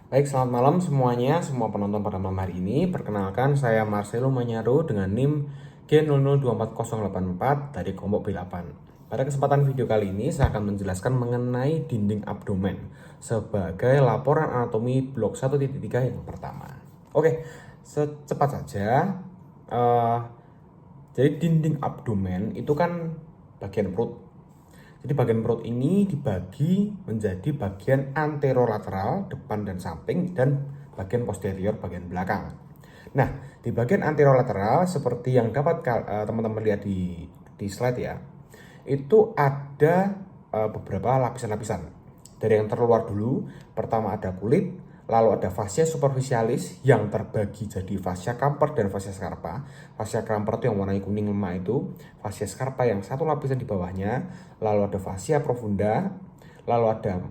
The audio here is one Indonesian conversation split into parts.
Baik, selamat malam semuanya, semua penonton pada malam hari ini. Perkenalkan, saya Marcelo Manyaro dengan NIM G00248084 dari kelompok B8. Pada kesempatan video kali ini, saya akan menjelaskan mengenai dinding abdomen sebagai laporan anatomi blok 1.3 yang pertama. Oke, secepat saja. eh, jadi dinding abdomen itu kan bagian perut. Jadi bagian perut ini dibagi menjadi bagian anterolateral, depan dan samping, dan bagian posterior, bagian belakang. Nah, di bagian anterolateral seperti yang dapat teman-teman lihat di slide ya, itu ada beberapa lapisan-lapisan. Dari yang terluar dulu, pertama ada kulit, lalu ada fascia superficialis yang terbagi jadi fascia Camper dan fascia Scarpa. Fascia Camper itu yang warna kuning lemah itu, fascia Scarpa yang satu lapisan di bawahnya, lalu ada fascia profunda, lalu ada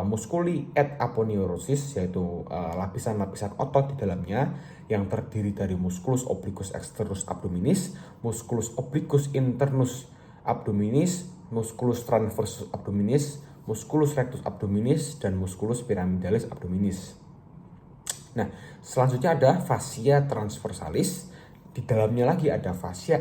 musculi et aponeurosis yaitu lapisan-lapisan otot di dalamnya yang terdiri dari musculus obliquus externus abdominis, musculus obliquus internus abdominis, musculus transversus abdominis, musculus rectus abdominis, dan musculus pyramidalis abdominis. Nah, selanjutnya ada fascia transversalis. Di dalamnya lagi ada fascia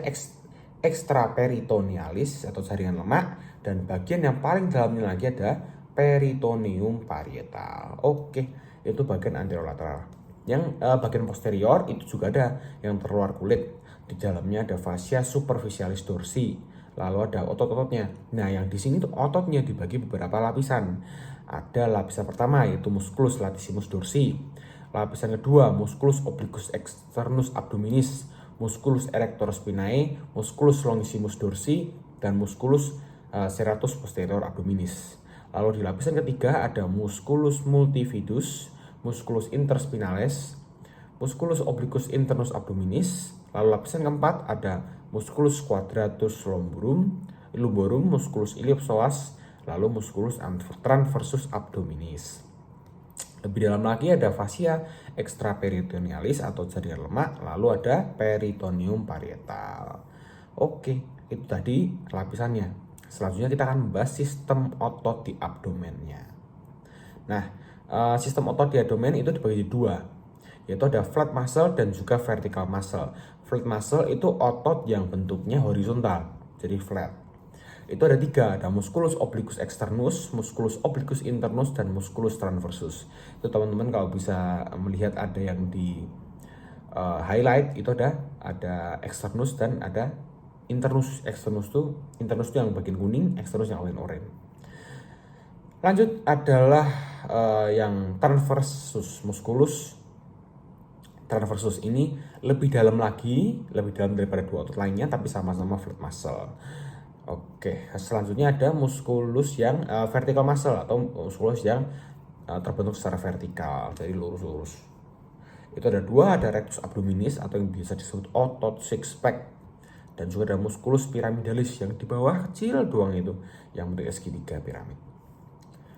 extraperitonealis atau jaringan lemak, dan bagian yang paling dalamnya lagi ada peritoneum parietal. Oke, itu bagian anterolateral. Yang bagian posterior itu juga ada yang terluar kulit. Di dalamnya ada fascia superficialis dorsi. Lalu ada otot-ototnya. Nah, yang di sini tuh ototnya dibagi beberapa lapisan. Ada lapisan pertama yaitu musculus latissimus dorsi. Lapisan kedua musculus obliquus externus abdominis, musculus erector spinae, musculus longissimus dorsi, dan musculus serratus posterior abdominis. Lalu di lapisan ketiga ada musculus multifidus, musculus interspinalis, musculus obliquus internus abdominis. Lalu lapisan keempat ada musculus quadratus lumborum, musculus iliopsoas, lalu musculus transversus abdominis. Lebih dalam lagi ada fascia extraperitonealis atau jaringan lemak, lalu ada peritoneum parietal. Oke, itu tadi lapisannya. Selanjutnya kita akan membahas sistem otot di abdomennya. Nah, sistem otot di abdomen itu dibagi dua, yaitu ada flat muscle dan juga vertical muscle. Flat muscle itu otot yang bentuknya horizontal, jadi flat. Itu ada tiga, ada musculus obliquus externus, musculus obliquus internus, dan musculus transversus. Itu teman-teman kalau bisa melihat ada yang di highlight itu ada externus dan ada internus. Internus itu yang bagian kuning, externus yang oranye. Lanjut adalah yang transversus musculus. Transversus ini lebih dalam lagi, lebih dalam daripada dua otot lainnya, tapi sama-sama flat muscle. Oke, selanjutnya ada musculus yang vertical muscle atau musculus yang terbentuk secara vertikal, jadi lurus-lurus. Itu ada dua, ada rectus abdominis atau yang biasa disebut otot six pack, dan juga ada musculus pyramidalis yang di bawah kecil doang itu, yang bentuknya segitiga piramid.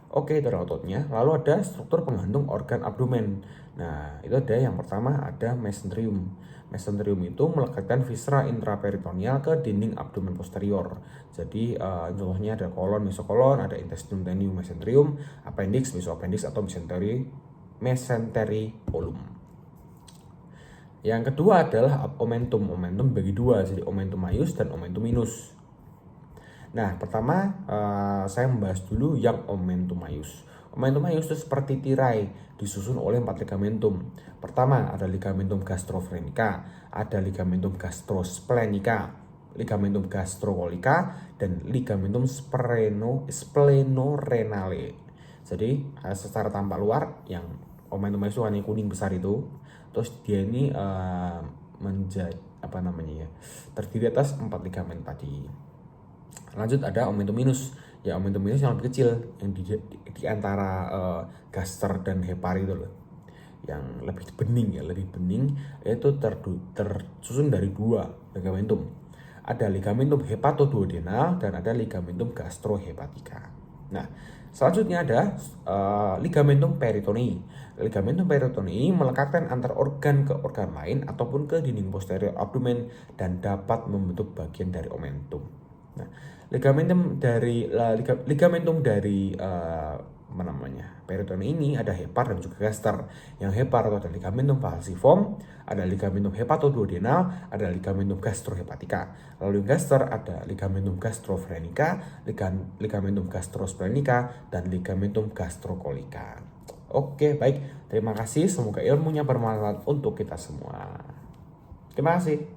Oke, itu ada ototnya. Lalu ada struktur penggantung organ abdomen. Nah, itu ada yang pertama ada mesenterium. Mesenterium itu melekatkan viscera intraperitoneal ke dinding abdomen posterior. Jadi contohnya ada kolon, mesokolon, ada intestinum tendium, mesenterium, appendix, mesoappendix atau mesenteriolum. Yang kedua adalah omentum. Omentum bagi dua, jadi omentum maius dan omentum minus. Nah, pertama saya membahas dulu yang omentum maius. Omentum maius itu seperti tirai, disusun oleh 4 ligamentum. Pertama ada ligamentum gastrofrenica, ada ligamentum gastrosplenica, ligamentum gastrocolica, dan ligamentum splenorenale. Jadi secara tampak luar yang omentum maius warna kuning besar itu, terus dia ini menjadi terdiri atas 4 ligamen tadi. Lanjut ada omentum minus. Ya, omentum minus yang lebih kecil, yang di antara gaster dan hepar itu loh, yang lebih bening, yaitu tersusun dari 2 ligamentum. Ada ligamentum hepatoduodenal dan ada ligamentum gastrohepatica. Nah, selanjutnya ada ligamentum peritonei. Ligamentum peritonei melekatkan antar organ ke organ lain ataupun ke dinding posterior abdomen dan dapat membentuk bagian dari omentum. Nah, ligamentum dari peritoneum ini ada hepar dan juga gaster. Yang hepar itu ada ligamentum falciform, ada ligamentum hepatoduodenal, ada ligamentum gastrohepatica. Lalu yang gaster ada ligamentum gastrofrenica, ligamentum gastrosplenic, dan ligamentum gastrocolica. Oke, baik. Terima kasih. Semoga ilmunya bermanfaat untuk kita semua. Terima kasih.